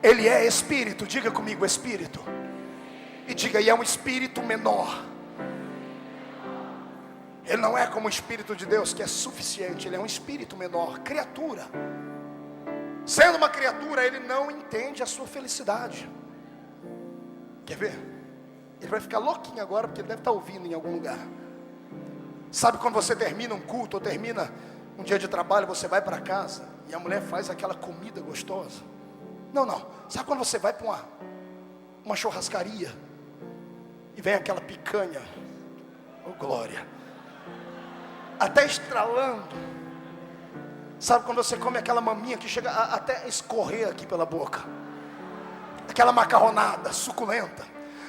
Ele é espírito. Diga comigo, espírito. E diga, e é um espírito menor. Ele não é como o Espírito de Deus, que é suficiente. Ele é um espírito menor, criatura. Sendo uma criatura, ele não entende a sua felicidade. Quer ver? Ele vai ficar louquinho agora, porque ele deve estar ouvindo em algum lugar. Sabe quando você termina um culto, ou termina um dia de trabalho, você vai para casa, e a mulher faz aquela comida gostosa? Não. Sabe quando você vai para uma churrascaria, e vem aquela picanha, oh glória, até estralando. Sabe quando você come aquela maminha que chega até escorrer aqui pela boca, aquela macarronada suculenta?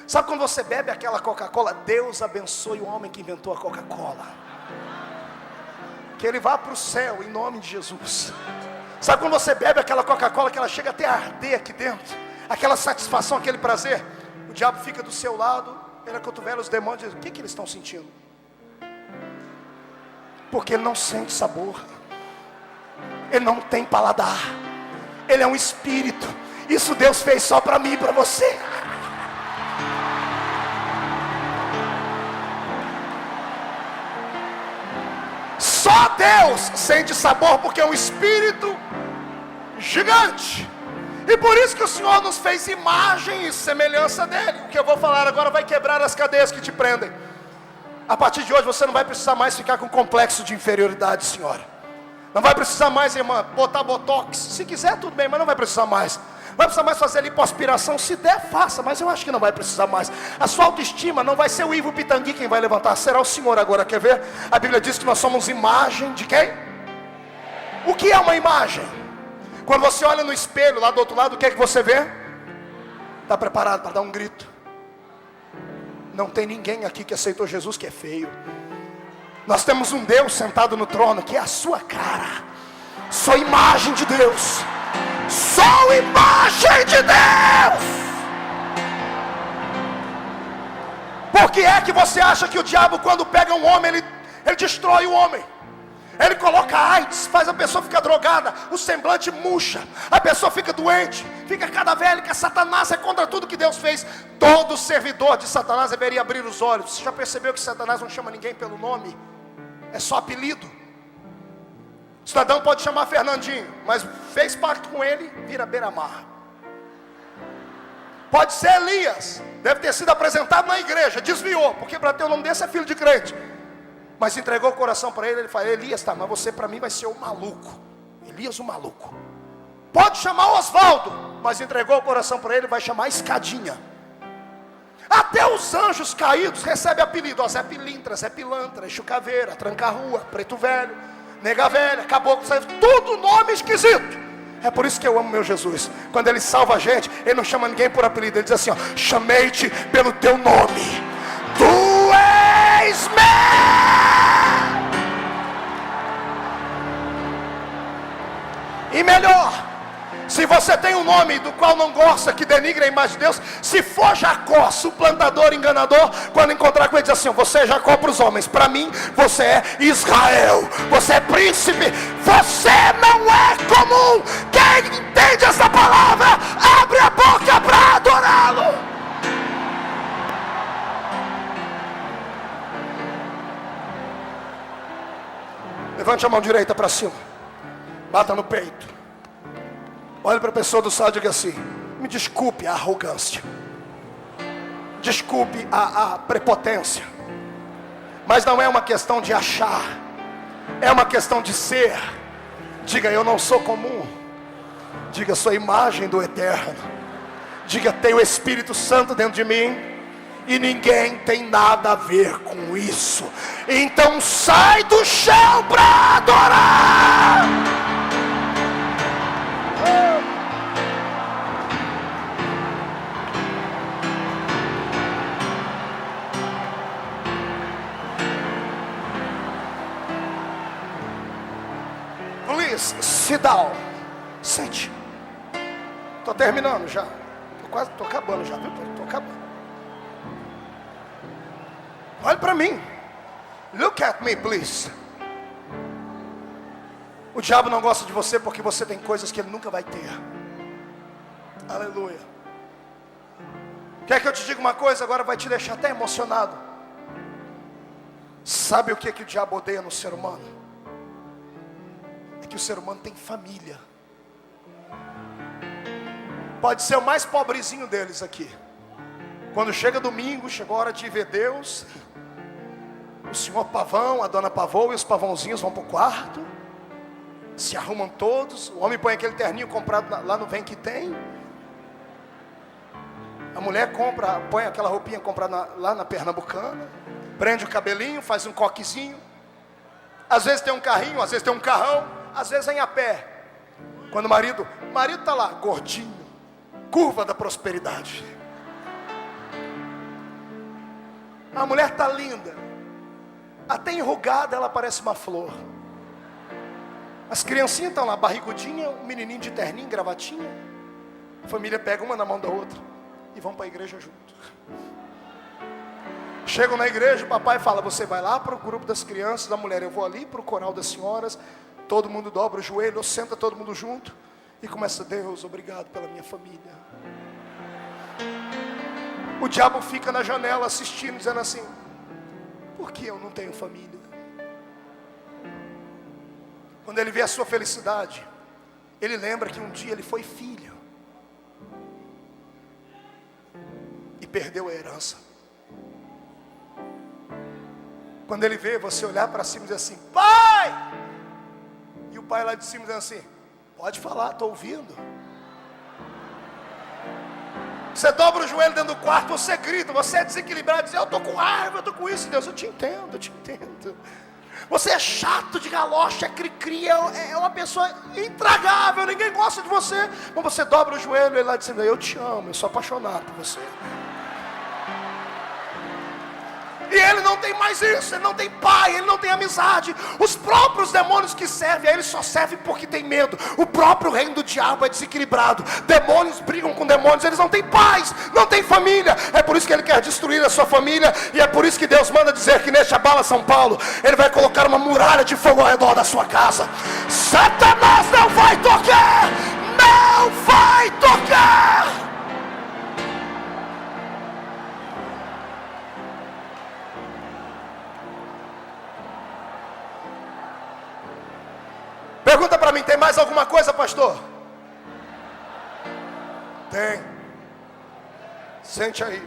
Sabe quando você bebe aquela Coca-Cola? Deus abençoe o homem que inventou a Coca-Cola, que ele vá para o céu em nome de Jesus. Sabe quando você bebe aquela Coca-Cola que ela chega até a arder aqui dentro, aquela satisfação, aquele prazer? O diabo fica do seu lado, ele acotovela os demônios e diz, o que eles estão sentindo? Porque ele não sente sabor, ele não tem paladar, ele é um espírito. Isso Deus fez só para mim e para você. Só Deus sente sabor, porque é um espírito gigante. E por isso que o Senhor nos fez imagem e semelhança dele. O que eu vou falar agora vai quebrar as cadeias que te prendem. A partir de hoje você não vai precisar mais ficar com complexo de inferioridade, senhora. Não vai precisar mais, irmã, botar botox. Se quiser tudo bem, mas não vai precisar mais. Não vai precisar mais fazer lipoaspiração. Se der, faça, mas eu acho que não vai precisar mais. A sua autoestima não vai ser o Ivo Pitangui quem vai levantar, será o Senhor agora. Quer ver? A Bíblia diz que nós somos imagem de quem? O que é uma imagem? Quando você olha no espelho lá do outro lado, o que é que você vê? Está preparado para dar um grito? Não tem ninguém aqui que aceitou Jesus que é feio. Nós temos um Deus sentado no trono, que é a sua cara. Sou imagem de Deus. Sou imagem de Deus. Por que é que você acha que o diabo, quando pega um homem, ele destrói o homem? Ele coloca AIDS, faz a pessoa ficar drogada, o semblante murcha, a pessoa fica doente, fica cadavérica. Satanás é contra tudo que Deus fez. Todo servidor de Satanás deveria abrir os olhos. Você já percebeu que Satanás não chama ninguém pelo nome? É só apelido. O cidadão pode chamar Fernandinho, mas fez pacto com ele, vira beira-mar. Pode ser Elias, deve ter sido apresentado na igreja, desviou, porque para ter o nome desse é filho de crente. Mas entregou o coração para ele, ele fala, Elias, tá, mas você para mim vai ser o maluco. Elias o maluco. Pode chamar Osvaldo, mas entregou o coração para ele, vai chamar Escadinha. Até os anjos caídos recebem apelido, ó, Zé Pilintra, Zé Pilantra, Exu Caveira, Tranca-Rua, Preto Velho, Nega Velha, Caboclo, tudo nome esquisito. É por isso que eu amo meu Jesus. Quando ele salva a gente, ele não chama ninguém por apelido, ele diz assim, ó, chamei-te pelo teu nome. Tu és meu. E melhor, se você tem um nome do qual não gosta, que denigre a imagem de Deus, se for Jacó, suplantador, enganador, quando encontrar com ele, diz assim, você é Jacó para os homens, para mim, você é Israel, você é príncipe, você não é comum. Quem entende essa palavra, abre a boca para adorá-lo. Levante a mão direita para cima, bata no peito, olhe para a pessoa do lado e diga assim, me desculpe a arrogância, desculpe a prepotência, mas não é uma questão de achar, é uma questão de ser. Diga, eu não sou comum. Diga, sou imagem do eterno. Diga, tenho o Espírito Santo dentro de mim, e ninguém tem nada a ver com isso. Então sai do chão para adorar. Please, sit down. Sente. Estou terminando já. Estou acabando já, viu? Estou acabando. Olhe para mim. Look at me, please. O diabo não gosta de você porque você tem coisas que ele nunca vai ter. Aleluia. Quer que eu te diga uma coisa? Agora vai te deixar até emocionado. Sabe o que o diabo odeia no ser humano? É que o ser humano tem família. Pode ser o mais pobrezinho deles aqui. Quando chega domingo, chegou a hora de ver Deus, o senhor pavão, a dona pavão e os pavãozinhos vão para o quarto, se arrumam todos. O homem põe aquele terninho comprado lá no Vem Que Tem. A mulher põe aquela roupinha comprada lá na Pernambucana, prende o cabelinho, faz um coquezinho. Às vezes tem um carrinho, às vezes tem um carrão, às vezes vem a pé. Quando o marido está lá, gordinho, curva da prosperidade. A mulher está linda, até enrugada ela parece uma flor. As criancinhas estão lá, barrigudinha, o menininho de terninho, gravatinha. A família pega uma na mão da outra e vão para a igreja junto. Chegam na igreja, o papai fala: você vai lá para o grupo das crianças, a mulher, eu vou ali para o coral das senhoras. Todo mundo dobra o joelho, senta todo mundo junto e começa: Deus, obrigado pela minha família. O diabo fica na janela assistindo, dizendo assim: por que eu não tenho família? Quando ele vê a sua felicidade, ele lembra que um dia ele foi filho e perdeu a herança. Quando ele vê você olhar para cima e dizer assim: pai! E o pai lá de cima dizendo assim: pode falar, estou ouvindo. Você dobra o joelho dentro do quarto, você grita, você é desequilibrado, diz: eu estou com raiva, eu estou com isso. Deus, eu te entendo, eu te entendo. Você é chato de galocha, é cri-cri, é uma pessoa intragável, ninguém gosta de você. Mas você dobra o joelho e ele lá dizendo: eu te amo, eu sou apaixonado por você. E ele não tem mais isso, ele não tem pai, ele não tem amizade. Os próprios demônios que servem a ele só servem porque tem medo. O próprio reino do diabo é desequilibrado. Demônios brigam com demônios, eles não têm paz, não têm família. É por isso que ele quer destruir a sua família. E é por isso que Deus manda dizer que neste Abala São Paulo, ele vai colocar uma muralha de fogo ao redor da sua casa. Satanás não vai tocar, não vai tocar. Pergunta para mim: tem mais alguma coisa, pastor? Tem. Sente aí.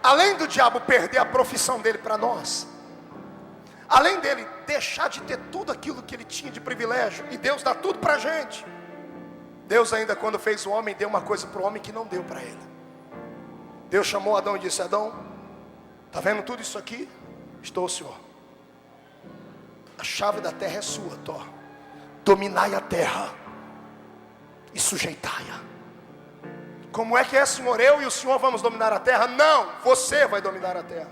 Além do diabo perder a profissão dele para nós, além dele deixar de ter tudo aquilo que ele tinha de privilégio, e Deus dá tudo para a gente, Deus ainda, quando fez o homem, deu uma coisa para o homem que não deu para ele. Deus chamou Adão e disse: Adão, está vendo tudo isso aqui? Estou, Senhor. A chave da terra é sua, Tó. Dominai a terra e sujeitai-a. Como é que é, Senhor? Eu e o Senhor vamos dominar a terra? Não, você vai dominar a terra.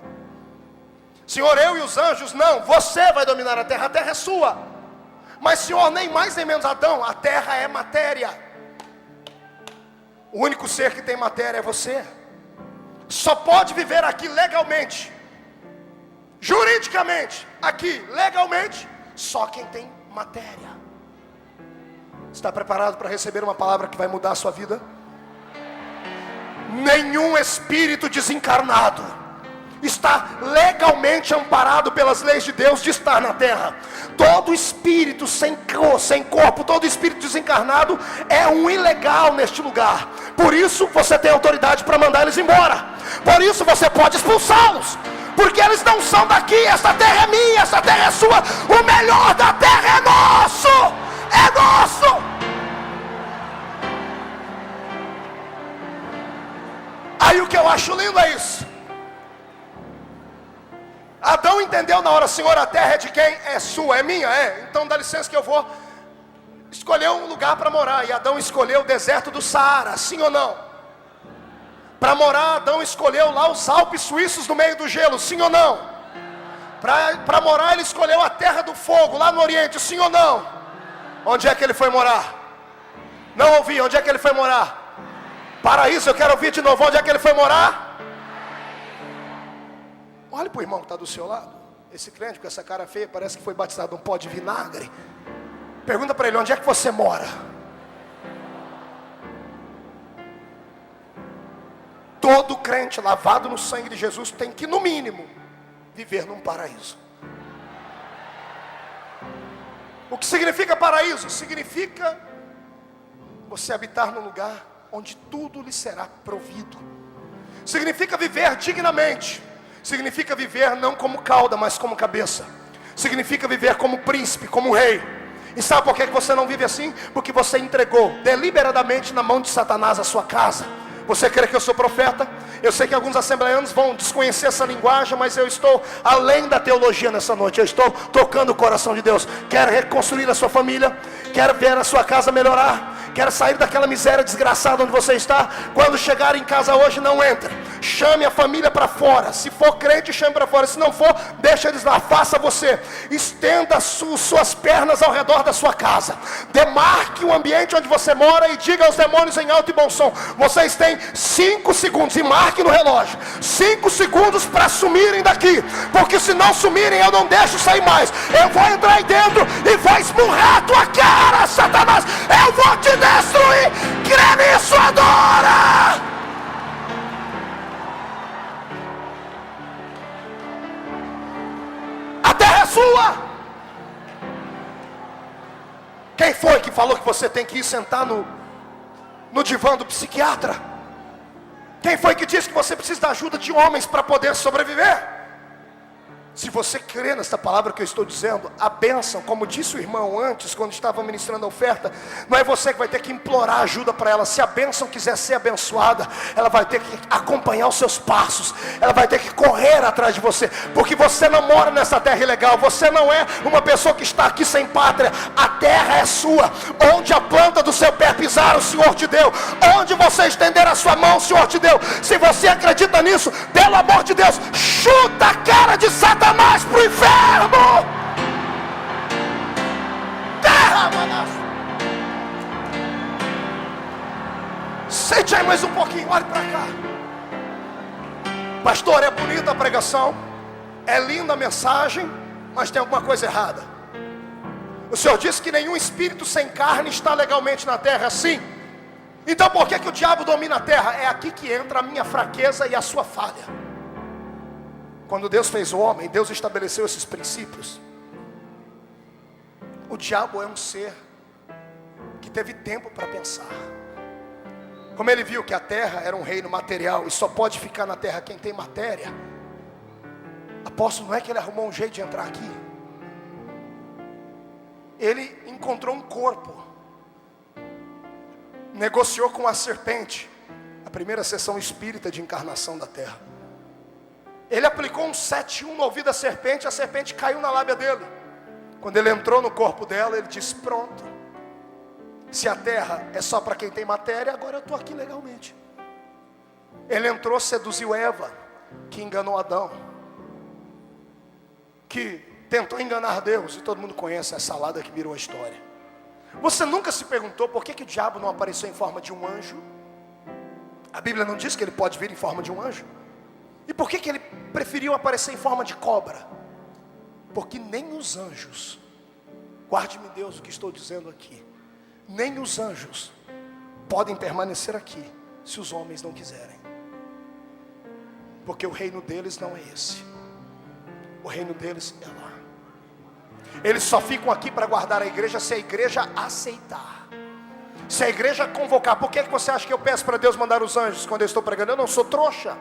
Senhor, eu e os anjos? Não, você vai dominar a terra é sua. Mas Senhor, nem mais nem menos, Adão, a terra é matéria. O único ser que tem matéria é você. Só pode viver aqui legalmente, juridicamente, aqui, legalmente, só quem tem matéria. Está preparado para receber uma palavra que vai mudar a sua vida? Nenhum espírito desencarnado está legalmente amparado pelas leis de Deus de estar na terra. Todo espírito sem corpo, todo espírito desencarnado é um ilegal neste lugar. Por isso você tem autoridade para mandar eles embora. Por isso você pode expulsá-los, porque eles não são daqui. Essa terra é minha, essa terra é sua. O melhor da terra é nosso, é nosso. Aí o que eu acho lindo é isso. Adão entendeu na hora: Senhor, a terra é de quem? É sua, é minha, é. Então dá licença que eu vou escolher um lugar para morar. E Adão escolheu o deserto do Saara, sim ou não? Para morar, Adão escolheu lá os Alpes suíços no meio do gelo, sim ou não? Para morar, ele escolheu a terra do fogo, lá no Oriente, sim ou não? Onde é que ele foi morar? Não ouvi, onde é que ele foi morar? Paraíso, eu quero ouvir de novo, onde é que ele foi morar? Olha para o irmão que está do seu lado. Esse crente com essa cara feia, parece que foi batizado num pó de vinagre. Pergunta para ele: onde é que você mora? Todo crente lavado no sangue de Jesus tem que, no mínimo, viver num paraíso. O que significa paraíso? Significa você habitar num lugar onde tudo lhe será provido. Significa viver dignamente. Significa viver não como cauda, mas como cabeça. Significa viver como príncipe, como rei. E sabe por que você não vive assim? Porque você entregou deliberadamente na mão de Satanás a sua casa. Você crê que eu sou profeta? Eu sei que alguns assembleanos vão desconhecer essa linguagem, mas eu estou além da teologia nessa noite. Eu estou tocando o coração de Deus. Quero reconstruir a sua família. Quero ver a sua casa melhorar. Quero sair daquela miséria desgraçada onde você está. Quando chegar em casa hoje, não entre. Chame a família para fora. Se for crente, chame para fora. Se não for, deixa eles lá. Faça você. Estenda suas pernas ao redor da sua casa. Demarque o ambiente onde você mora e diga aos demônios em alto e bom som: vocês têm 5 segundos. E marque no relógio 5 segundos para sumirem daqui. Porque se não sumirem, eu não deixo sair mais. Eu vou entrar aí dentro e vou esmurrar a tua cara, Satanás. Eu vou te destruir. Crê nisso, adora. A terra é sua. Quem foi que falou que você tem que ir sentar no divã do psiquiatra? Quem foi que disse que você precisa da ajuda de homens para poder sobreviver? Se você crê nessa palavra que eu estou dizendo, a bênção, como disse o irmão antes, quando estava ministrando a oferta, não é você que vai ter que implorar ajuda para ela. Se a bênção quiser ser abençoada, ela vai ter que acompanhar os seus passos, ela vai ter que correr atrás de você, porque você não mora nessa terra ilegal, você não é uma pessoa que está aqui sem pátria. A terra é sua. Onde a planta do seu pé pisar, o Senhor te deu. Onde você estender a sua mão, o Senhor te deu. Se você acredita nisso, pelo amor de Deus, chuta a cara de Satanás para o inferno. Terra, manaço. Sente aí mais um pouquinho, olhe para cá. Pastor, é bonita a pregação, é linda a mensagem, mas tem alguma coisa errada. O Senhor disse que nenhum espírito sem carne está legalmente na terra, sim. Então por que o diabo domina a terra? É aqui que entra a minha fraqueza e a sua falha. Quando Deus fez o homem, Deus estabeleceu esses princípios. O diabo é um ser que teve tempo para pensar. Como ele viu que a terra era um reino material e só pode ficar na terra quem tem matéria, apóstolo, não é que ele arrumou um jeito de entrar aqui. Ele encontrou um corpo, negociou com a serpente, a primeira sessão espírita de encarnação da terra. Ele aplicou um 7-1 no ouvido da serpente, a serpente caiu na lábia dele. Quando ele entrou no corpo dela, ele disse: pronto, se a terra é só para quem tem matéria, agora eu estou aqui legalmente. Ele entrou, seduziu Eva, que enganou Adão, que tentou enganar Deus, e todo mundo conhece a salada que virou a história. Você nunca se perguntou por que o diabo não apareceu em forma de um anjo? A Bíblia não diz que ele pode vir em forma de um anjo? E por que ele preferiu aparecer em forma de cobra? Porque nem os anjos, guarde-me Deus o que estou dizendo aqui, nem os anjos podem permanecer aqui se os homens não quiserem. Porque o reino deles não é esse. O reino deles é lá. Eles só ficam aqui para guardar a igreja se a igreja aceitar. Se a igreja convocar. Por que você acha que eu peço para Deus mandar os anjos quando eu estou pregando? Eu não sou trouxa,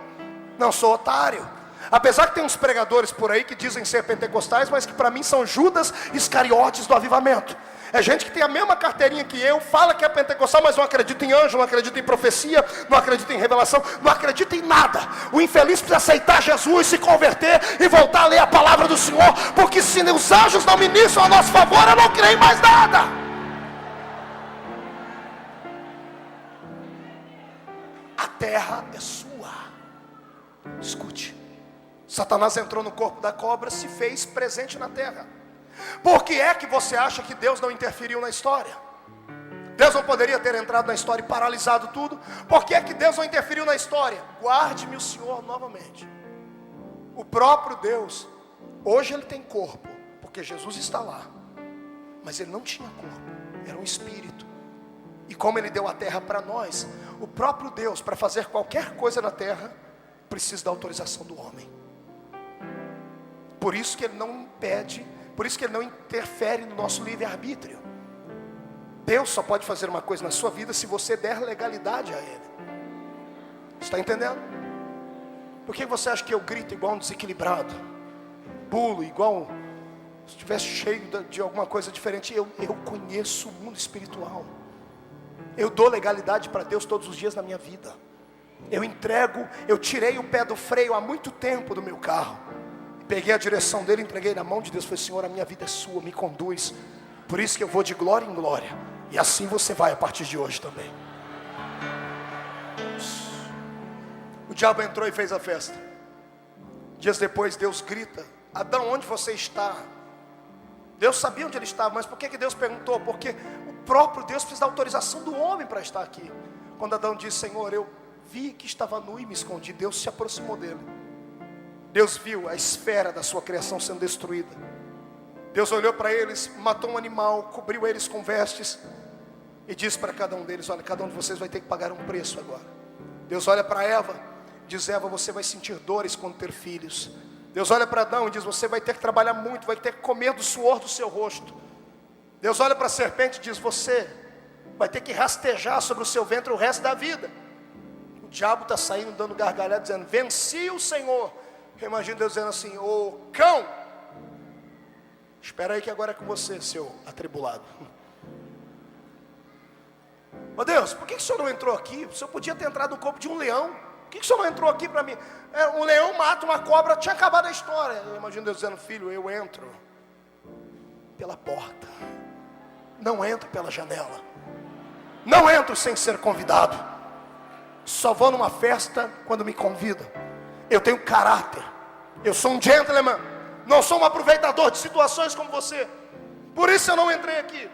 não sou otário. Apesar que tem uns pregadores por aí que dizem ser pentecostais, mas que para mim são Judas Iscariotes do avivamento. É gente que tem a mesma carteirinha que eu, fala que é pentecostal, mas não acredita em anjo, não acredita em profecia, não acredita em revelação, não acredita em nada. O infeliz precisa aceitar Jesus, se converter e voltar a ler a palavra do Senhor, porque se os anjos não ministram a nosso favor, eu não creio em mais nada. A terra é sua. Escute, Satanás entrou no corpo da cobra, se fez presente na terra. Por que é que você acha que Deus não interferiu na história? Deus não poderia ter entrado na história e paralisado tudo? Por que é que Deus não interferiu na história? Guarde-me o Senhor novamente. O próprio Deus, hoje ele tem corpo, porque Jesus está lá. Mas ele não tinha corpo, era um espírito. E como Ele deu a terra para nós, o próprio Deus, para fazer qualquer coisa na terra, precisa da autorização do homem. Por isso que Ele não impede, por isso que Ele não interfere no nosso livre-arbítrio. Deus só pode fazer uma coisa na sua vida se você der legalidade a Ele. Está entendendo? Por que você acha que eu grito igual um desequilibrado? Pulo igual se estivesse cheio de alguma coisa diferente? Eu conheço o mundo espiritual. Eu dou legalidade para Deus todos os dias na minha vida. Eu entrego, eu tirei o pé do freio há muito tempo do meu carro. Peguei a direção dele, entreguei na mão de Deus. Falei: Senhor, a minha vida é sua, me conduz. Por isso que eu vou de glória em glória. E assim você vai a partir de hoje também. O diabo entrou e fez a festa. Dias depois Deus grita: Adão, onde você está? Deus sabia onde ele estava, mas por que Deus perguntou? Porque o próprio Deus precisa da autorização do homem para estar aqui. Quando Adão disse: Senhor, eu vi que estava nu e me escondi, Deus se aproximou dele. Deus viu a esfera da sua criação sendo destruída. Deus olhou para eles, matou um animal, cobriu eles com vestes e disse para cada um deles: olha, cada um de vocês vai ter que pagar um preço agora. Deus olha para Eva, diz: Eva, você vai sentir dores quando ter filhos. Deus olha para Adão e diz: você vai ter que trabalhar muito, vai ter que comer do suor do seu rosto. Deus olha para a serpente e diz: você vai ter que rastejar sobre o seu ventre o resto da vida. O diabo está saindo dando gargalhada, dizendo: venci o Senhor. Eu imagino Deus dizendo assim: ô cão, espera aí que agora é com você, seu atribulado. Ô Deus, por que o Senhor não entrou aqui? O Senhor podia ter entrado no corpo de um leão. Por que o Senhor não entrou aqui para mim? Um leão mata uma cobra, tinha acabado a história. Eu imagino Deus dizendo: filho, eu entro pela porta, não entro pela janela, não entro sem ser convidado, só vou numa festa quando me convidam. Eu tenho caráter, eu sou um gentleman, não sou um aproveitador de situações como você. Por isso eu não entrei aqui.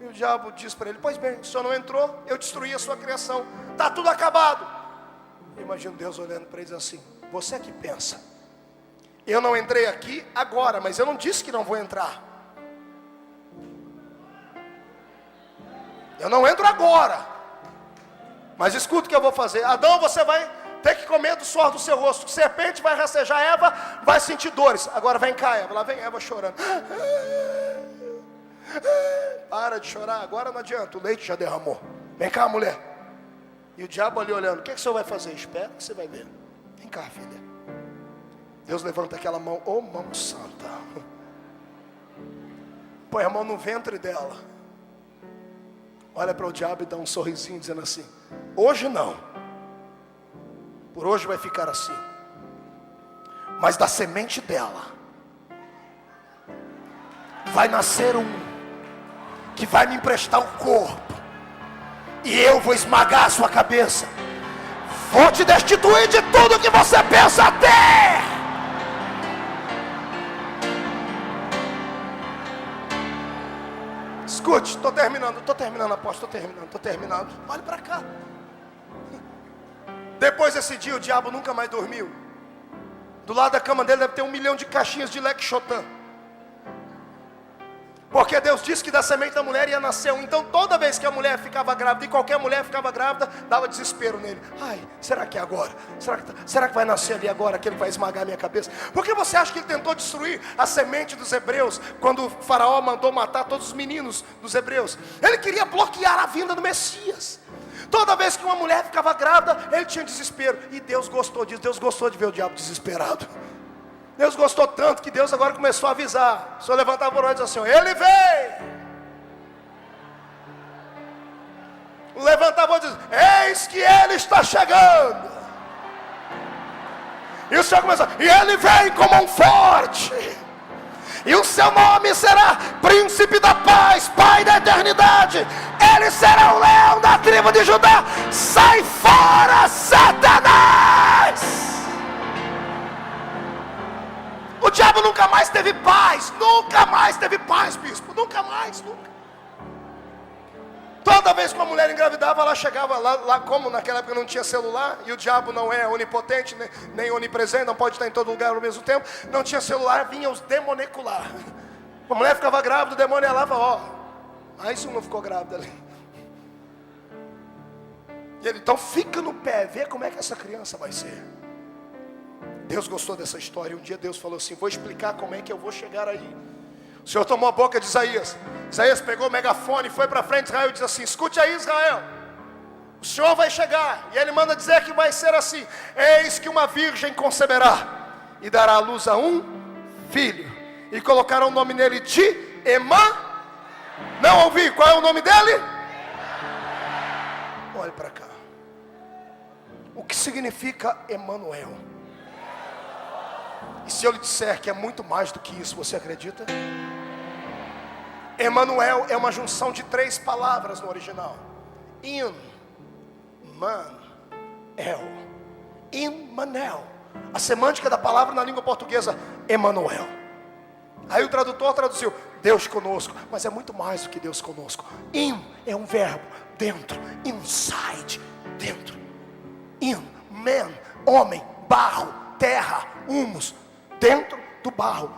E o diabo diz para ele: pois bem, o senhor não entrou, eu destruí a sua criação, está tudo acabado. Eu imagino Deus olhando para ele assim: você é que pensa, eu não entrei aqui agora, mas eu não disse que não vou entrar. Eu não entro agora, mas escuta o que eu vou fazer. Adão, você vai ter que comer do suor do seu rosto. Serpente vai rastejar, Eva vai sentir dores. Agora vem cá, Eva. Lá vem Eva chorando. Para de chorar, agora não adianta, o leite já derramou. Vem cá, mulher. E o diabo ali olhando: o que o senhor vai fazer? Espera que você vai ver. Vem cá, filha. Deus levanta aquela mão, ô mão santa, põe a mão no ventre dela, olha para o diabo e dá um sorrisinho, dizendo assim: hoje não, por hoje vai ficar assim, mas da semente dela vai nascer um que vai me emprestar o corpo, e eu vou esmagar a sua cabeça, vou te destituir de tudo que você pensa ter. Escute, estou terminando, apóstolo, estou terminando. Olhe para cá. Depois desse dia o diabo nunca mais dormiu. Do lado da cama dele deve ter 1 milhão de caixinhas de leque Chotan. Porque Deus disse que da semente da mulher ia nascer um. Então toda vez que a mulher ficava grávida, e qualquer mulher ficava grávida, dava desespero nele. Ai, será que é agora? Será que vai nascer ali agora aquele que vai esmagar a minha cabeça? Por que você acha que ele tentou destruir a semente dos hebreus quando o faraó mandou matar todos os meninos dos hebreus? Ele queria bloquear a vinda do Messias. Toda vez que uma mulher ficava grávida, ele tinha desespero. E Deus gostou disso, Deus gostou de ver o diabo desesperado. Deus gostou tanto que Deus agora começou a avisar. O senhor levantava a voz e dizia assim: ele veio. Levantava a voz e dizia: eis que ele está chegando. E o senhor começou: e ele vem como um forte, e o seu nome será Príncipe da Paz, Pai da Eternidade. Ele será o leão da tribo de Judá. Sai fora, Satanás! O diabo nunca mais teve paz. Nunca mais teve paz, bispo. Nunca mais, nunca. Toda vez que uma mulher engravidava, ela chegava lá, como naquela época não tinha celular, e o diabo não é onipotente, nem onipresente, não pode estar em todo lugar ao mesmo tempo, não tinha celular, vinha os demonecular. A mulher ficava grávida, o demônio ia lá e falava: ó, aí isso não ficou grávida ali. E ele, então fica no pé, vê como é que essa criança vai ser. Deus gostou dessa história. Um dia Deus falou assim: vou explicar como é que eu vou chegar aí. O Senhor tomou a boca de Isaías. Isaías pegou o megafone e foi para frente de Israel e disse assim: escute aí, Israel, o Senhor vai chegar. E ele manda dizer que vai ser assim: eis que uma virgem conceberá e dará à luz a um filho, e colocará o nome nele de Não ouvi, qual é o nome dele? Olhe para cá. O que significa Emanuel? E se eu lhe disser que é muito mais do que isso, você acredita? Emanuel é uma junção de 3 palavras no original. Immanel. A semântica da palavra na língua portuguesa, Emanuel. Aí o tradutor traduziu Deus conosco, mas é muito mais do que Deus conosco. É um verbo, dentro, inside, dentro. Man, homem, barro, terra, humus, dentro do barro.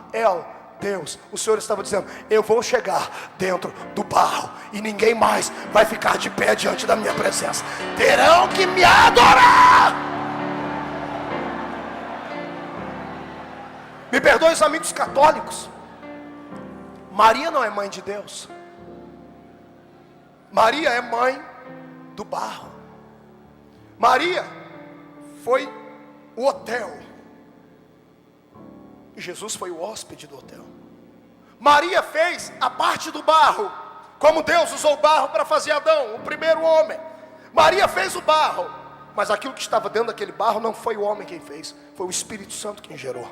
Deus. O Senhor estava dizendo: eu vou chegar dentro do barro e ninguém mais vai ficar de pé diante da minha presença. Terão que me adorar. Me perdoe os amigos católicos, Maria não é mãe de Deus. Maria é mãe do barro. Maria foi o hotel e Jesus foi o hóspede do hotel. Maria fez a parte do barro, como Deus usou o barro para fazer Adão, o primeiro homem. Maria fez o barro, mas aquilo que estava dentro daquele barro não foi o homem quem fez, foi o Espírito Santo quem gerou.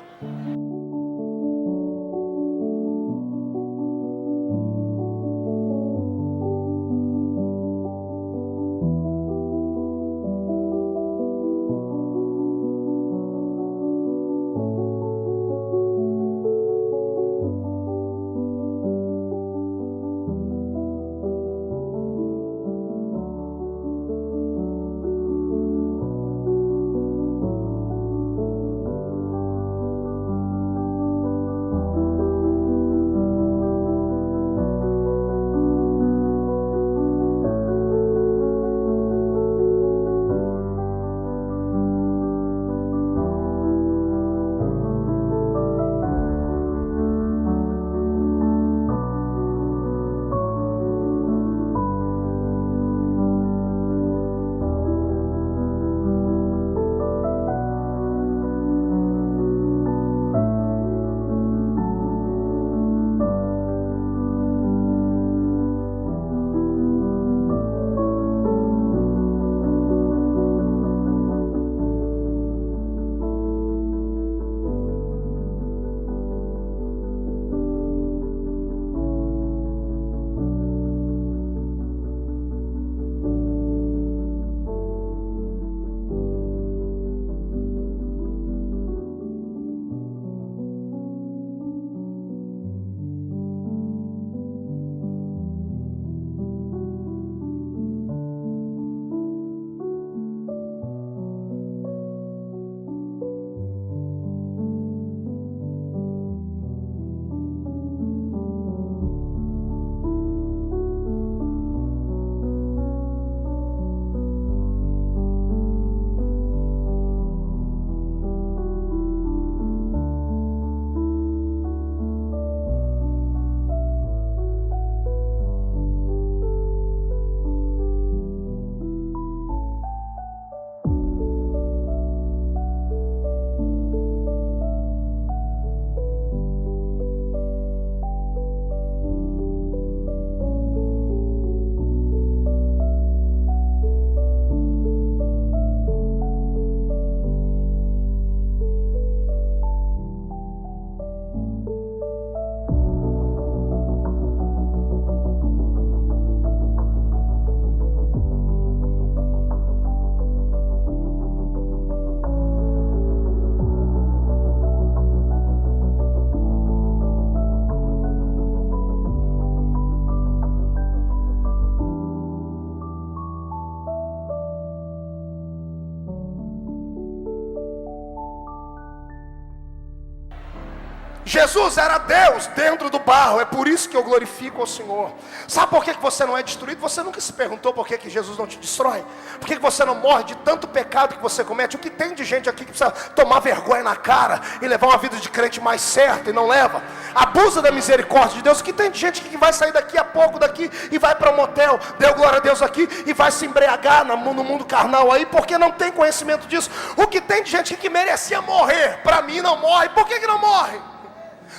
Jesus era Deus dentro do barro. É por isso que eu glorifico ao Senhor. Sabe por que você não é destruído? Você nunca se perguntou por que Jesus não te destrói? Por que você não morre de tanto pecado que você comete? O que tem de gente aqui que precisa tomar vergonha na cara e levar uma vida de crente mais certa e não leva? Abusa da misericórdia de Deus. O que tem de gente que vai sair daqui a pouco daqui e vai para um motel, deu glória a Deus aqui, e vai se embriagar no mundo carnal aí, porque não tem conhecimento disso. O que tem de gente que merecia morrer, para mim não morre. Por que não morre?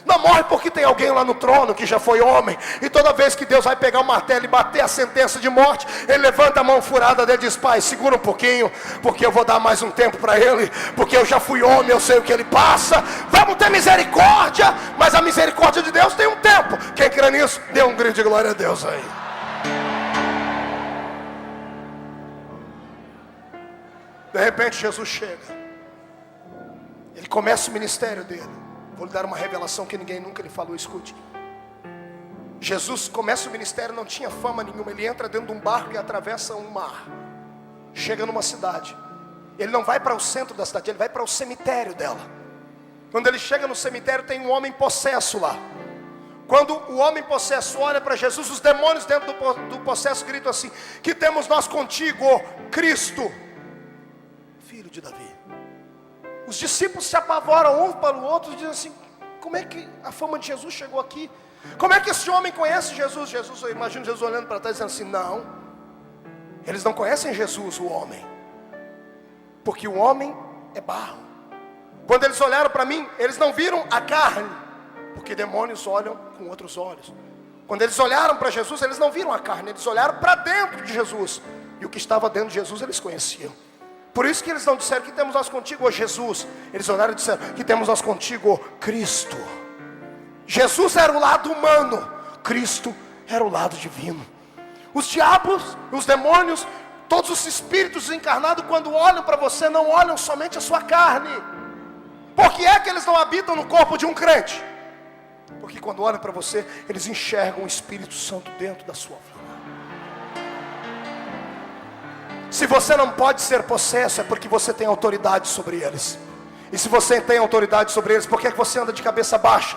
Não morre porque tem alguém lá no trono que já foi homem, e toda vez que Deus vai pegar o martelo e bater a sentença de morte, ele levanta a mão furada dele e diz: pai, segura um pouquinho, porque eu vou dar mais um tempo para ele, porque eu já fui homem, eu sei o que ele passa. Vamos ter misericórdia, mas a misericórdia de Deus tem um tempo. Quem crê nisso, dê um grito de glória a Deus aí. De repente Jesus chega, ele começa o ministério dele. Vou lhe dar uma revelação que ninguém nunca lhe falou, escute. Jesus começa o ministério, não tinha fama nenhuma. Ele entra dentro de um barco e atravessa um mar. Chega numa cidade. Ele não vai para o centro da cidade, ele vai para o cemitério dela. Quando ele chega no cemitério, tem um homem possesso lá. Quando o homem possesso olha para Jesus, os demônios dentro do possesso gritam assim: que temos nós contigo, Cristo, filho de Davi. Os discípulos se apavoram um para o outro e dizem assim: como é que a fama de Jesus chegou aqui? Como é que esse homem conhece Jesus? Eu imagino Jesus olhando para trás dizendo assim: não, eles não conhecem Jesus, o homem, porque o homem é barro. Quando eles olharam para mim, eles não viram a carne, porque demônios olham com outros olhos. Quando eles olharam para Jesus, eles não viram a carne, eles olharam para dentro de Jesus, e o que estava dentro de Jesus eles conheciam. Por isso que eles não disseram: que temos nós contigo, ó Jesus. Eles olharam e disseram: que temos nós contigo, ó Cristo. Jesus era o lado humano, Cristo era o lado divino. Os diabos, os demônios, todos os espíritos encarnados, quando olham para você, não olham somente a sua carne. Por que é que eles não habitam no corpo de um crente? Porque quando olham para você, eles enxergam o Espírito Santo dentro da sua vida. Se você não pode ser possesso, é porque você tem autoridade sobre eles. E se você tem autoridade sobre eles, por que é que você anda de cabeça baixa?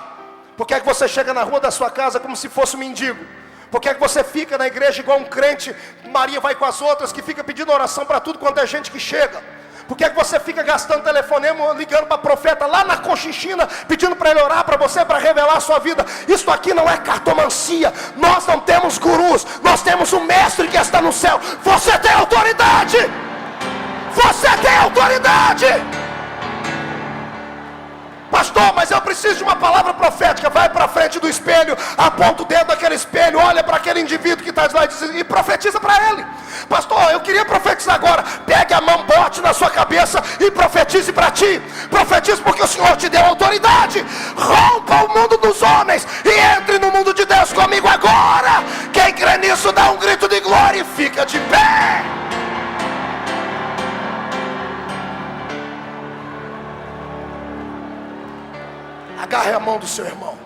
Por que é que você chega na rua da sua casa como se fosse um mendigo? Por que é que você fica na igreja igual um crente, Maria vai com as outras, que fica pedindo oração para tudo quanto é gente que chega? Por que é que você fica gastando telefonema, ligando para profeta lá na Conchinchina, pedindo para ele orar para você, para revelar a sua vida? Isso aqui não é cartomancia. Nós não temos gurus, nós temos um mestre que está no céu. Você tem autoridade. Você tem autoridade. Pastor, mas eu preciso de uma palavra profética. Vai para frente do espelho, aponta o dedo naquele espelho, olha para aquele indivíduo que está lá e profetiza para ele. Pastor, eu queria profetizar agora. Pegue a mão, bote na sua cabeça e profetize para ti. Profetize porque o Senhor te deu autoridade. Rompa o mundo dos homens e entre no mundo de Deus comigo agora. Quem crê nisso dá um grito de glória e fica de pé. Agarre a mão do seu irmão.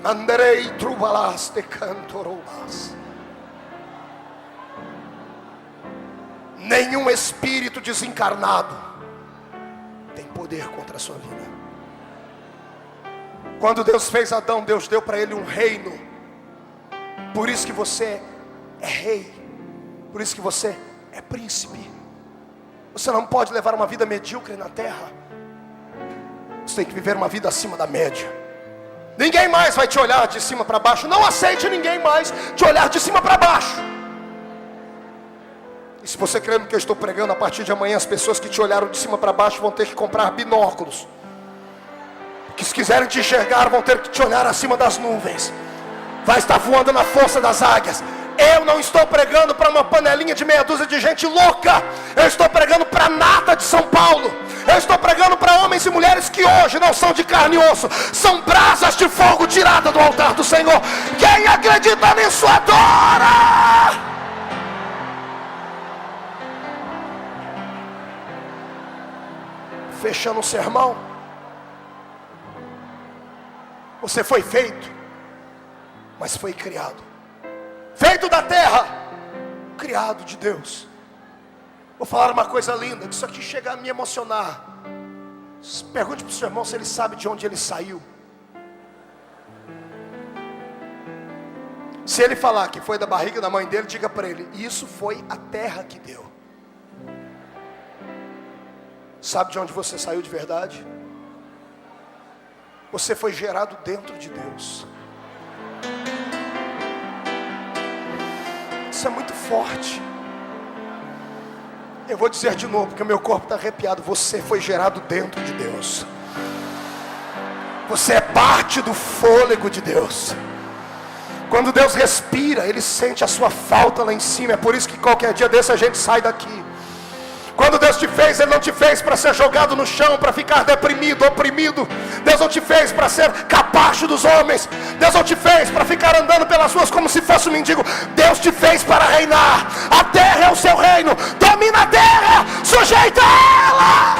Anderei truvalas de cantorobas. Nenhum espírito desencarnado tem poder contra a sua vida. Quando Deus fez Adão, Deus deu para ele um reino. Por isso que você é rei. Por isso que você é príncipe. Você não pode levar uma vida medíocre na terra. Você tem que viver uma vida acima da média. Ninguém mais vai te olhar de cima para baixo. Não aceite ninguém mais te olhar de cima para baixo. E se você crê no que eu estou pregando, a partir de amanhã as pessoas que te olharam de cima para baixo vão ter que comprar binóculos. Porque se quiserem te enxergar, vão ter que te olhar acima das nuvens. Vai estar voando na força das águias. Eu não estou pregando para uma panelinha de meia dúzia de gente louca. Eu estou pregando para a nata de São Paulo. Eu estou pregando para homens e mulheres que hoje não são de carne e osso. São brasas de fogo tiradas do altar do Senhor. Quem acredita nisso adora. Fechando o sermão. Você foi feito, mas foi criado. Feito da terra, criado de Deus. Vou falar uma coisa linda, que isso aqui chega a me emocionar. Pergunte para o seu irmão se ele sabe de onde ele saiu. Se ele falar que foi da barriga da mãe dele, diga para ele: isso foi a terra que deu. Sabe de onde você saiu de verdade? Você foi gerado dentro de Deus. Isso é muito forte. Eu vou dizer de novo, porque o meu corpo está arrepiado. Você foi gerado dentro de Deus. Você é parte do fôlego de Deus. Quando Deus respira, Ele sente a sua falta lá em cima. É por isso que qualquer dia desse a gente sai daqui. Quando Deus te fez, Ele não te fez para ser jogado no chão, para ficar deprimido, oprimido. Deus não te fez para ser capacho dos homens. Deus não te fez para ficar andando pelas ruas como se fosse um mendigo. Deus te fez para reinar. A terra é o seu reino. Domina a terra, sujeita ela.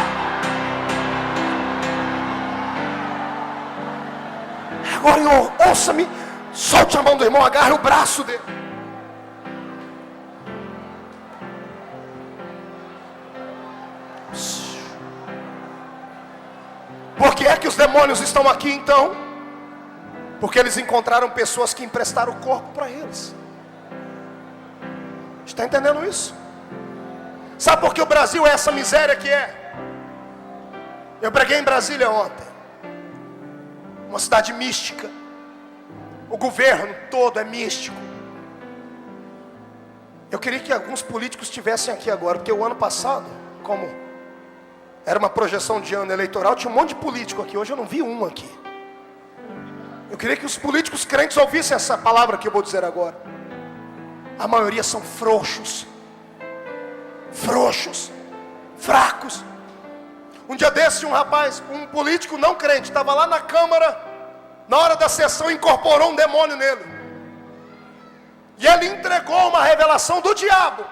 Agora, irmão, ouça-me. Solte a mão do irmão, agarre o braço dele. Por que é que os demônios estão aqui então? Porque eles encontraram pessoas que emprestaram o corpo para eles. Está entendendo isso? Sabe por que o Brasil é essa miséria que é? Eu preguei em Brasília ontem. Uma cidade mística. O governo todo é místico. Eu queria que alguns políticos estivessem aqui agora, porque o ano passado, como era uma projeção de ano eleitoral, tinha um monte de político aqui. Hoje eu não vi um aqui. Eu queria que os políticos crentes ouvissem essa palavra que eu vou dizer agora. A maioria são frouxos. Frouxos. Fracos. Um dia desse, um rapaz, um político não crente, estava lá na Câmara. Na hora da sessão, incorporou um demônio nele. E ele entregou uma revelação do diabo.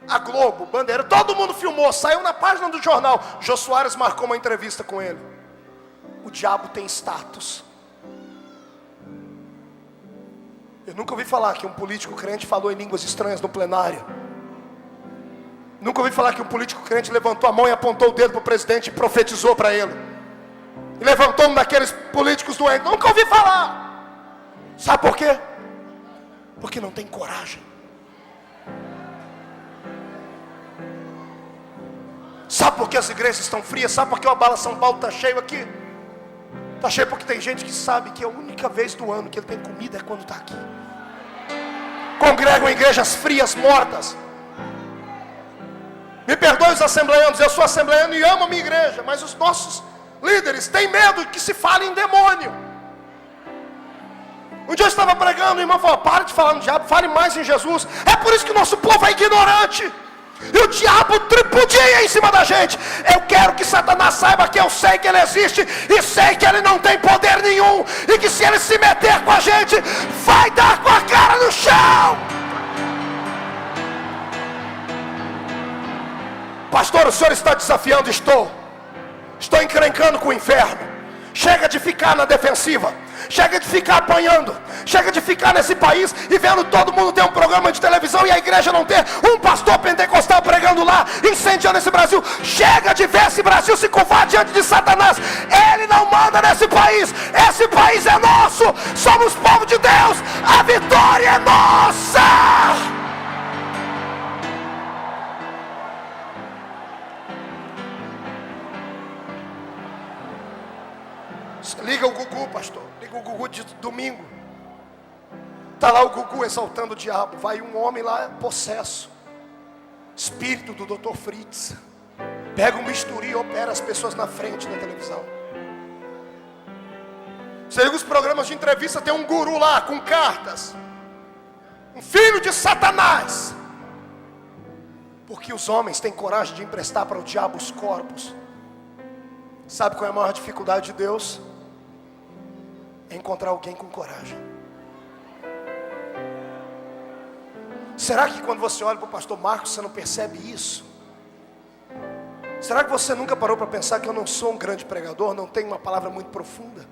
A Globo, Bandeira, todo mundo filmou. Saiu na página do jornal. Jô Soares marcou uma entrevista com ele. O diabo tem status. Eu nunca ouvi falar que um político crente falou em línguas estranhas no plenário. Nunca ouvi falar que um político crente levantou a mão e apontou o dedo para o presidente e profetizou para ele. E levantou um daqueles políticos doentes. Nunca ouvi falar. Sabe por quê? Porque não tem coragem. Sabe por que as igrejas estão frias? Sabe por que o Abala São Paulo está cheio aqui? Está cheio porque tem gente que sabe que a única vez do ano que ele tem comida é quando está aqui. Congregam em igrejas frias, mortas. Me perdoe os assembleanos, eu sou assembleano e amo a minha igreja, mas os nossos líderes têm medo que se fale em demônio. Um dia eu estava pregando, o irmão falou: para de falar no diabo, fale mais em Jesus. É por isso que o nosso povo é ignorante. E o diabo tripudia em cima da gente. Eu quero que Satanás saiba que eu sei que ele existe e sei que ele não tem poder nenhum, e que se ele se meter com a gente, vai dar com a cara no chão. Pastor, o senhor está desafiando? Estou encrencando com o inferno. Chega de ficar na defensiva. Chega de ficar apanhando. Chega de ficar nesse país e vendo todo mundo ter um programa de televisão e a igreja não ter um pastor pentecostal pregando lá, incendiando esse Brasil. Chega de ver esse Brasil se curvar diante de Satanás. Ele não manda nesse país. Esse país é nosso. Somos povo de Deus. A vitória é nossa. Liga o Gugu, pastor. Liga o Gugu de domingo. Está lá o Gugu exaltando o diabo. Vai um homem lá, possesso. Espírito do Dr. Fritz. Pega um bisturi e opera as pessoas na frente da televisão. Você liga os programas de entrevista, tem um guru lá com cartas. Um filho de Satanás. Porque os homens têm coragem de emprestar para o diabo os corpos. Sabe qual é a maior dificuldade de Deus? É encontrar alguém com coragem. Será que quando você olha para o pastor Marcos, você não percebe isso? Será que você nunca parou para pensar que eu não sou um grande pregador, não tenho uma palavra muito profunda?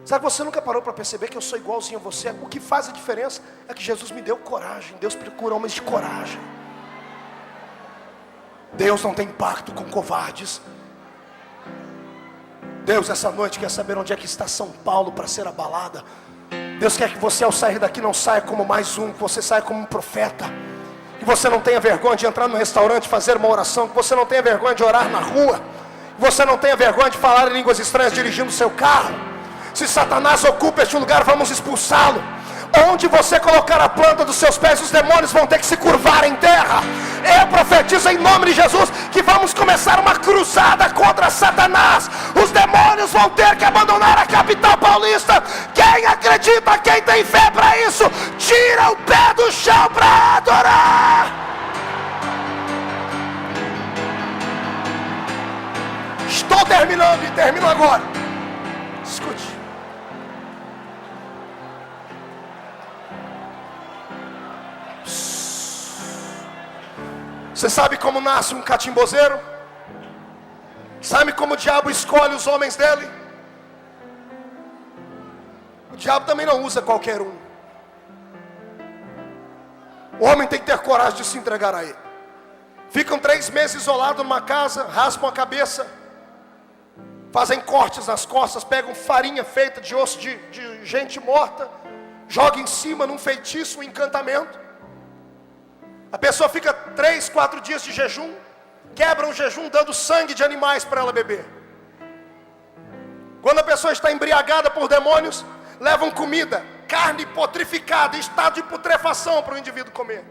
Será que você nunca parou para perceber que eu sou igualzinho a você? O que faz a diferença é que Jesus me deu coragem. Deus procura homens de coragem. Deus não tem pacto com covardes. Deus essa noite quer saber onde é que está São Paulo para ser abalada. Deus quer que você, ao sair daqui, não saia como mais um, que você saia como um profeta. Que você não tenha vergonha de entrar no restaurante e fazer uma oração. Que você não tenha vergonha de orar na rua. Que você não tenha vergonha de falar em línguas estranhas dirigindo o seu carro. Se Satanás ocupa este lugar, vamos expulsá-lo. Onde você colocar a planta dos seus pés, os demônios vão ter que se curvar em terra. Eu profetizo em nome de Jesus que vamos começar uma cruzada contra Satanás. Os demônios vão ter que abandonar a capital paulista. Quem acredita, quem tem fé para isso, tira o pé do chão para adorar. Estou terminando e termino agora. Escute. Você sabe como nasce um catimbozeiro? Sabe como o diabo escolhe os homens dele? O diabo também não usa qualquer um. O homem tem que ter coragem de se entregar a ele. Ficam 3 meses isolados numa casa, raspam a cabeça, fazem cortes nas costas, pegam farinha feita de osso de gente morta, jogam em cima num feitiço, um encantamento. A pessoa fica 3, 4 dias de jejum, quebra o jejum dando sangue de animais para ela beber. Quando a pessoa está embriagada por demônios, levam comida, carne putrificada, em estado de putrefação para o indivíduo comer.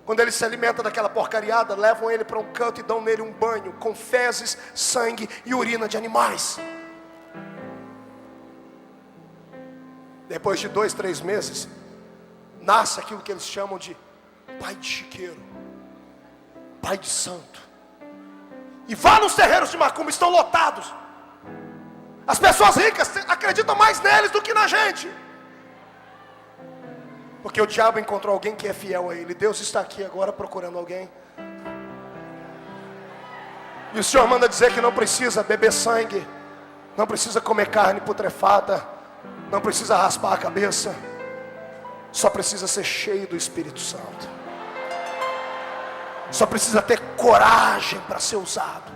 Quando ele se alimenta daquela porcariada, levam ele para um canto e dão nele um banho com fezes, sangue e urina de animais. Depois de 2, 3 meses, nasce aquilo que eles chamam de pai de chiqueiro, pai de santo. E vá nos terreiros de macumba, estão lotados. As pessoas ricas acreditam mais neles do que na gente, porque o diabo encontrou alguém que é fiel a ele. Deus está aqui agora procurando alguém. E o Senhor manda dizer que não precisa beber sangue, não precisa comer carne putrefada, não precisa raspar a cabeça, só precisa ser cheio do Espírito Santo. Só precisa ter coragem para ser usado.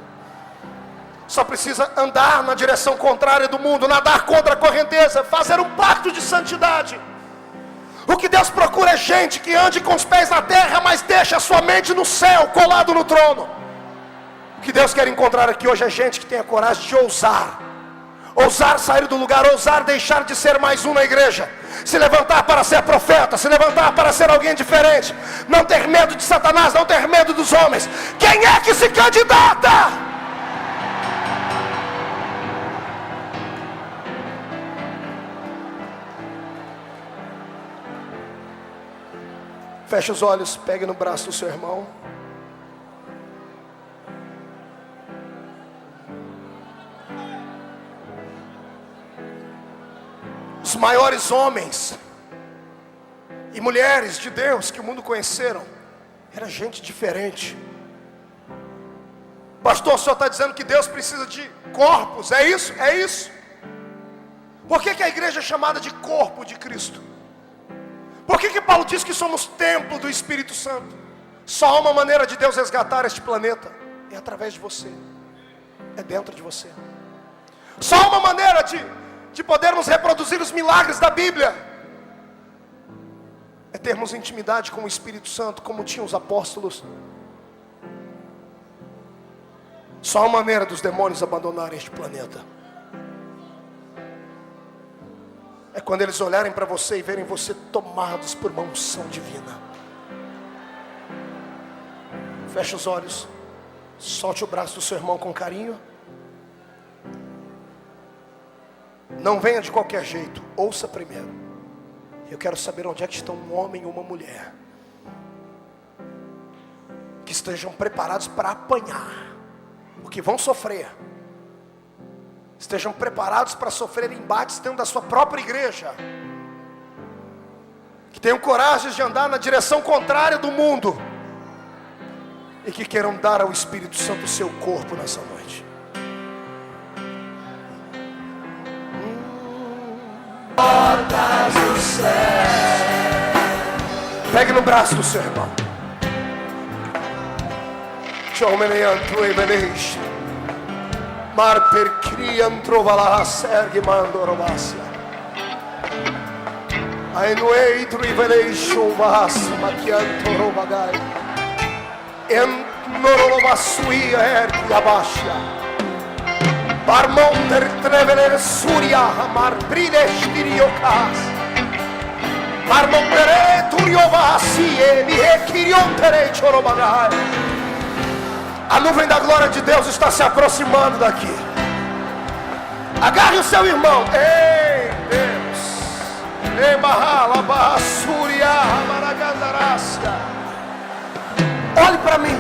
Só precisa andar na direção contrária do mundo, nadar contra a correnteza, fazer um pacto de santidade. O que Deus procura é gente que ande com os pés na terra, mas deixa a sua mente no céu, colado no trono. O que Deus quer encontrar aqui hoje é gente que tenha coragem de ousar. Ousar sair do lugar, ousar deixar de ser mais um na igreja, se levantar para ser profeta, se levantar para ser alguém diferente, não ter medo de Satanás, não ter medo dos homens. Quem é que se candidata? Feche os olhos, pegue no braço do seu irmão. Os maiores homens e mulheres de Deus que o mundo conheceram era gente diferente. Pastor, o senhor está dizendo que Deus precisa de corpos, é isso? É isso. Por que a igreja é chamada de corpo de Cristo? Por que Paulo diz que somos templo do Espírito Santo? Só há uma maneira de Deus resgatar este planeta, é através de você, é dentro de você. Só há uma maneira de podermos reproduzir os milagres da Bíblia, é termos intimidade com o Espírito Santo, como tinham os apóstolos. Só há uma maneira dos demônios abandonarem este planeta, é quando eles olharem para você e verem você tomados por uma unção divina. Feche os olhos, solte o braço do seu irmão com carinho. Não venha de qualquer jeito, ouça primeiro. Eu quero saber onde é que estão um homem ou uma mulher que estejam preparados para apanhar, porque vão sofrer. Estejam preparados para sofrer embates dentro da sua própria igreja, que tenham coragem de andar na direção contrária do mundo, e que queiram dar ao Espírito Santo o seu corpo nessa noite. Portas do céu. Pegue no braço do seu irmão. Mar per criam trovala sergi mandorovasia. I know it revelation vas machianto rovagai. En norovasuia ergi abascia. Barmonter treveler suria mar brides tiriocas. Marmontere turiovasie mi requiriontere chorovagai. A nuvem da glória de Deus está se aproximando daqui. Agarre o seu irmão. Ei, Deus. Olhe para mim.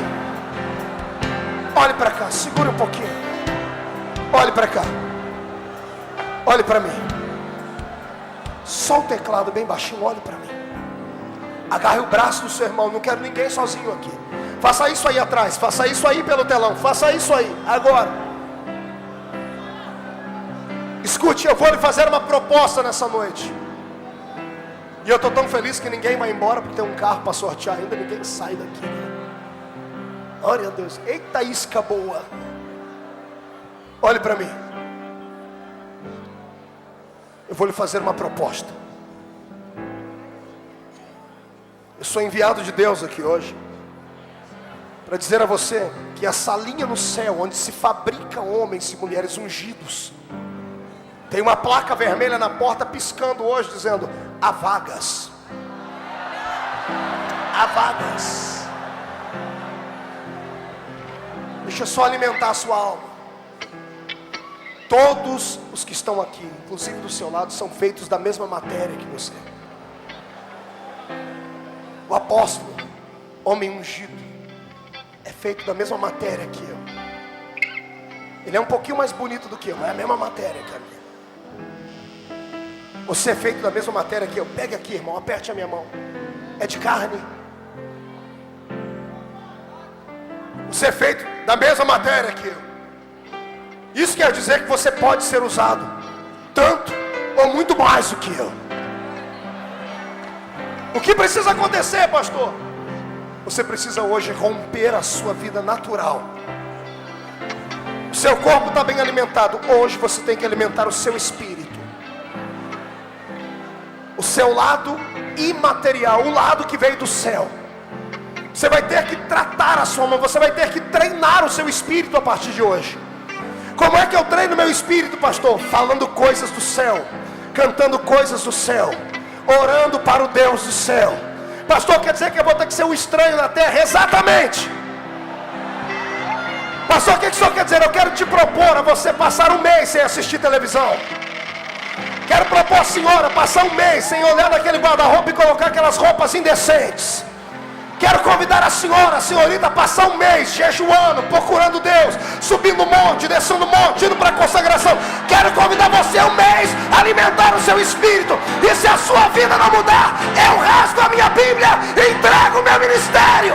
Olhe para cá. Segure um pouquinho. Olhe para cá. Olhe para mim. Só o teclado bem baixinho. Olhe para mim. Agarre o braço do seu irmão. Não quero ninguém sozinho aqui. Faça isso aí atrás. Faça isso aí pelo telão. Faça isso aí. Agora. Escute, eu vou lhe fazer uma proposta nessa noite. E eu estou tão feliz que ninguém vai embora, porque tem um carro para sortear ainda. Ninguém sai daqui. Glória a Deus. Eita isca boa. Olhe para mim. Eu vou lhe fazer uma proposta. Eu sou enviado de Deus aqui hoje para dizer a você que a salinha no céu, onde se fabrica homens e mulheres ungidos, tem uma placa vermelha na porta piscando hoje, dizendo: há vagas. Há vagas. Deixa eu só alimentar a sua alma. Todos os que estão aqui, inclusive do seu lado, são feitos da mesma matéria que você. O apóstolo, homem ungido, é feito da mesma matéria que eu. Ele é um pouquinho mais bonito do que eu, mas é a mesma matéria que a minha. Você é feito da mesma matéria que eu. Pegue aqui, irmão, aperte a minha mão. É de carne. Você é feito da mesma matéria que eu. Isso quer dizer que você pode ser usado tanto ou muito mais do que eu. O que precisa acontecer, pastor? Você precisa hoje romper a sua vida natural. O seu corpo está bem alimentado. Hoje você tem que alimentar o seu espírito. O seu lado imaterial, o lado que veio do céu. Você vai ter que tratar a sua mão. Você vai ter que treinar o seu espírito a partir de hoje. Como é que eu treino meu espírito, pastor? Falando coisas do céu, cantando coisas do céu, orando para o Deus do céu. Pastor, quer dizer que eu vou ter que ser um estranho na terra? Exatamente. Pastor, o que o senhor quer dizer? Eu quero te propor a você passar um mês sem assistir televisão. Quero propor a senhora passar um mês sem olhar naquele guarda-roupa e colocar aquelas roupas indecentes. Quero convidar a senhora, a senhorita, a passar um mês jejuando, procurando Deus, subindo o monte, descendo o monte, indo para a consagração. Quero convidar você um mês a alimentar o seu espírito. E se a sua vida não mudar, eu rasgo a minha Bíblia e entrego o meu ministério.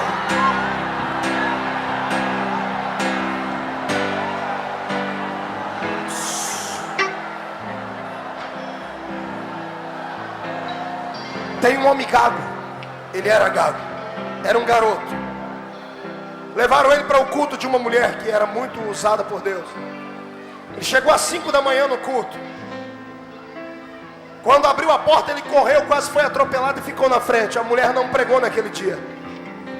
Tem um homem gago. Ele era gago. Era um garoto. Levaram ele para o culto de uma mulher que era muito usada por Deus. Ele chegou às 5 da manhã no culto. Quando abriu a porta, ele correu, quase foi atropelado e ficou na frente. A mulher não pregou naquele dia.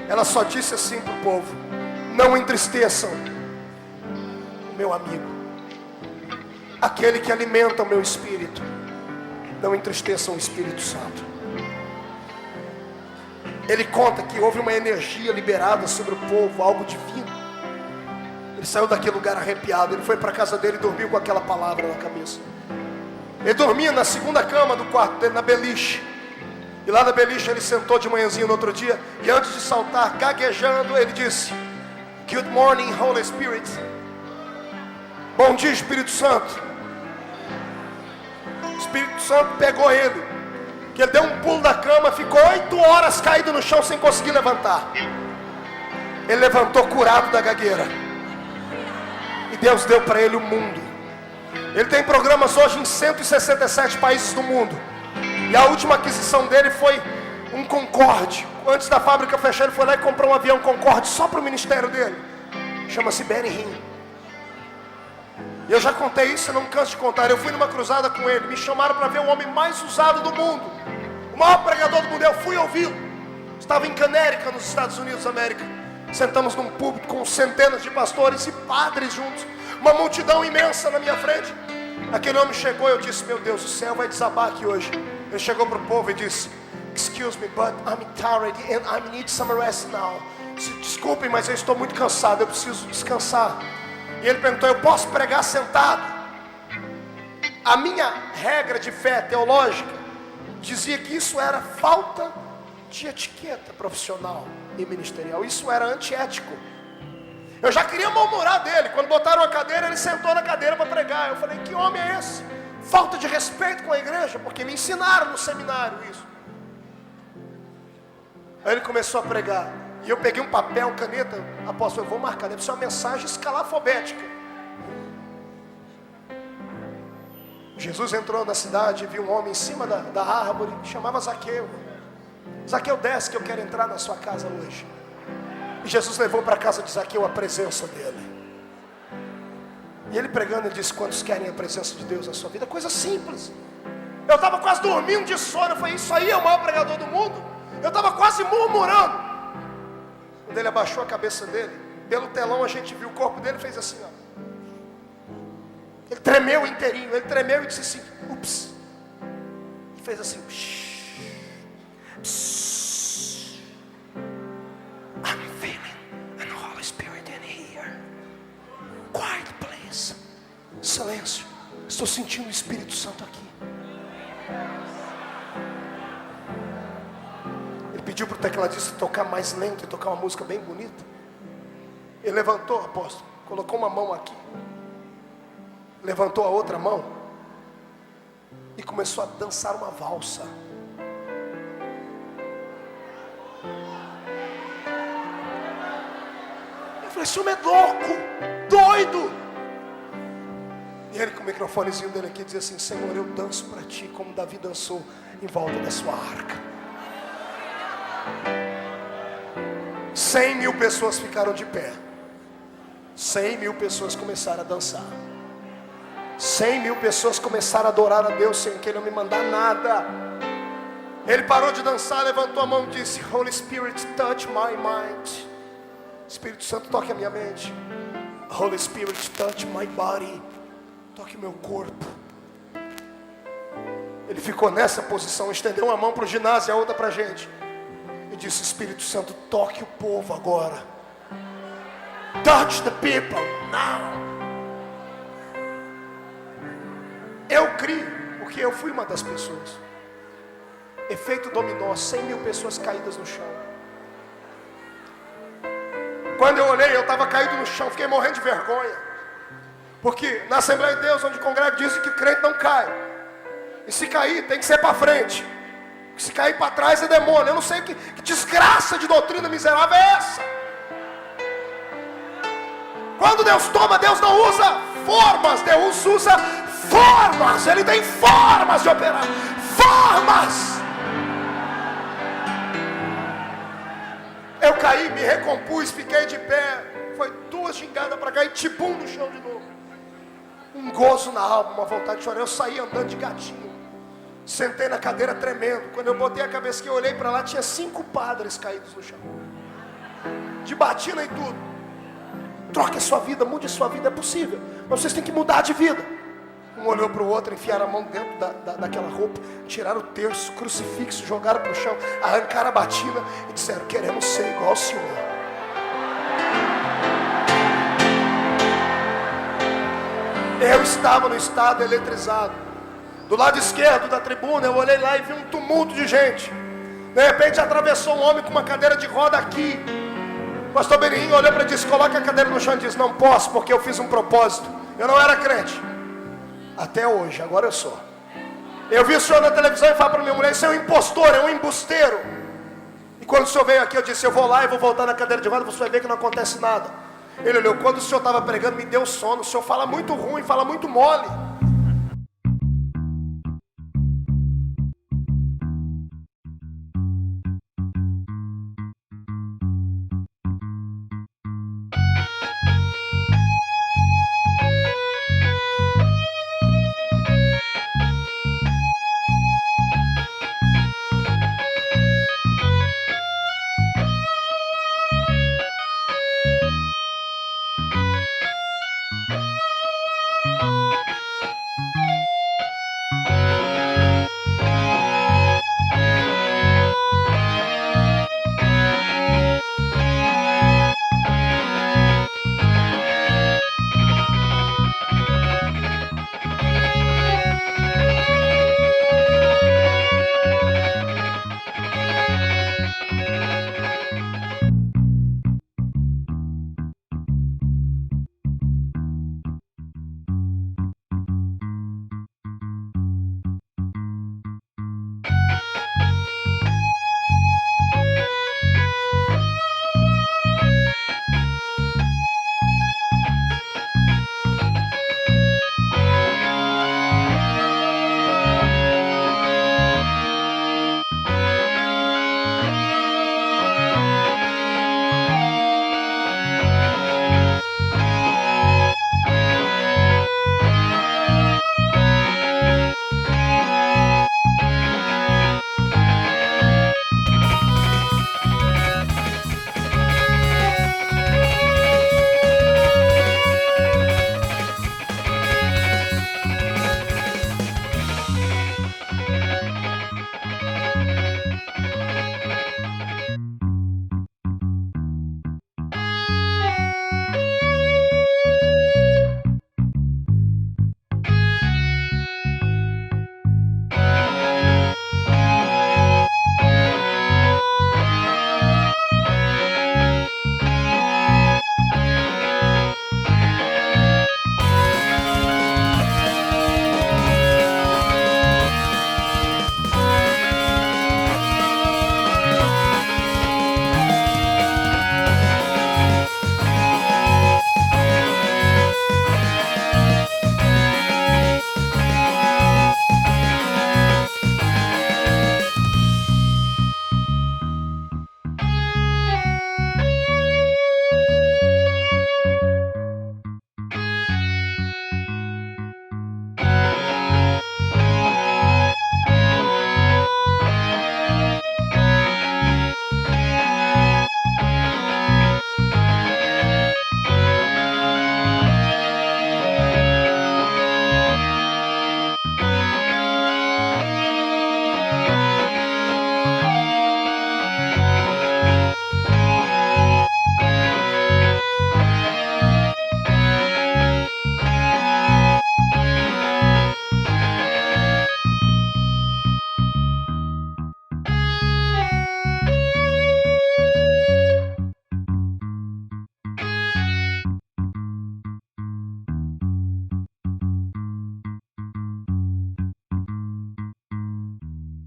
Ela só disse assim para o povo: não entristeçam o meu amigo, aquele que alimenta o meu espírito. Não entristeçam o Espírito Santo. Ele conta que houve uma energia liberada sobre o povo, algo divino. Ele saiu daquele lugar arrepiado. Ele foi para a casa dele e dormiu com aquela palavra na cabeça. Ele dormia na segunda cama do quarto dele, na beliche. E lá na beliche ele sentou de manhãzinho no outro dia. E antes de saltar, gaguejando, ele disse: good morning, Holy Spirit. Bom dia, Espírito Santo. O Espírito Santo pegou ele, que ele deu um pulo da cama, ficou 8 horas caído no chão sem conseguir levantar. Ele levantou curado da gagueira. E Deus deu para ele o mundo. Ele tem programas hoje em 167 países do mundo. E a última aquisição dele foi um Concorde. Antes da fábrica fechar, ele foi lá e comprou um avião Concorde só para o ministério dele. Chama-se Benny Hinn. E eu já contei isso, eu não me canso de contar. Eu fui numa cruzada com ele, me chamaram para ver o homem mais usado do mundo, o maior pregador do mundo. Eu fui ouvi-lo. Estava em Canérica, nos Estados Unidos da América. Sentamos num púlpito com centenas de pastores e padres juntos, uma multidão imensa na minha frente. Aquele homem chegou e eu disse: meu Deus, o céu vai desabar aqui hoje. Ele chegou para o povo e disse: excuse me, but I'm tired and I need some rest now. Desculpem, mas eu estou muito cansado, eu preciso descansar. E ele perguntou: eu posso pregar sentado? A minha regra de fé teológica dizia que isso era falta de etiqueta profissional e ministerial. Isso era antiético. Eu já queria murmurar dele. Quando botaram a cadeira, ele sentou na cadeira para pregar. Eu falei: que homem é esse? Falta de respeito com a igreja, porque me ensinaram no seminário isso. Aí ele começou a pregar. E eu peguei um papel, caneta, apóstolo, eu vou marcar, deve ser uma mensagem escalafobética. Jesus entrou na cidade e viu um homem em cima da árvore, chamava Zaqueu. Zaqueu, desce que eu quero entrar na sua casa hoje. E Jesus levou para a casa de Zaqueu a presença dele. E ele pregando, ele disse: quantos querem a presença de Deus na sua vida? Coisa simples. Eu estava quase dormindo de sono, eu falei: isso aí é o maior pregador do mundo. Eu estava quase murmurando. Quando ele abaixou a cabeça dele, pelo telão a gente viu o corpo dele, fez assim, ó. Ele tremeu inteirinho, ele tremeu e disse assim: ups. E fez assim: psh, psh. I'm feeling the Holy Spirit in here. Quiet, please. Silêncio. Estou sentindo o Espírito Santo aqui. Pediu para o tecladista tocar mais lento e tocar uma música bem bonita. Ele levantou, apóstolo, colocou uma mão aqui, levantou a outra mão e começou a dançar uma valsa. Eu falei: esse homem é louco, doido. E ele com o microfonezinho dele aqui dizia assim: Senhor, eu danço para ti como Davi dançou em volta da sua arca. 100.000 pessoas ficaram de pé. 100.000 pessoas começaram a dançar. 100.000 pessoas começaram a adorar a Deus sem que Ele não me mandar nada. Ele parou de dançar, levantou a mão e disse: Holy Spirit, touch my mind. Espírito Santo, toque a minha mente. Holy Spirit, touch my body. Toque meu corpo. Ele ficou nessa posição, estendeu uma mão para o ginásio e a outra para a gente. E disse: Espírito Santo, toque o povo agora. Touch the people now. Eu crio, porque eu fui uma das pessoas. Efeito dominó, 100.000 pessoas caídas no chão. Quando eu olhei, eu estava caído no chão, fiquei morrendo de vergonha. Porque na Assembleia de Deus, onde congrego, dizem que o crente não cai. E se cair, tem que ser para frente. Se cair para trás é demônio. Eu não sei que desgraça de doutrina miserável é essa. Quando Deus toma, Deus não usa formas, Deus usa formas. Ele tem formas de operar. Formas. Eu caí, me recompus, fiquei de pé. Foi 2 gingadas para cair, tibum no chão de novo. Um gozo na alma, uma vontade de chorar. Eu saí andando de gatinho. Sentei na cadeira tremendo. Quando eu botei a cabeça que eu olhei para lá, tinha 5 padres caídos no chão. De batina e tudo. Troque a sua vida, mude a sua vida, é possível. Mas vocês têm que mudar de vida. Um olhou para o outro, enfiaram a mão dentro daquela roupa, tiraram o terço, crucifixo, jogaram para o chão, arrancaram a batina e disseram: queremos ser igual ao Senhor. Eu estava no estado eletrizado. Do lado esquerdo da tribuna, eu olhei lá e vi um tumulto de gente. De repente atravessou um homem com uma cadeira de roda aqui. O pastor Berinho olhou para ele e disse: coloca a cadeira no chão. E disse: não posso, porque eu fiz um propósito. Eu não era crente. Até hoje, agora eu sou. Eu vi o senhor na televisão e falei para minha mulher: isso é um impostor, é um embusteiro. E quando o senhor veio aqui, eu disse: eu vou lá e vou voltar na cadeira de roda, você vai ver que não acontece nada. Ele olhou: quando o senhor estava pregando, me deu sono. O senhor fala muito ruim, fala muito mole.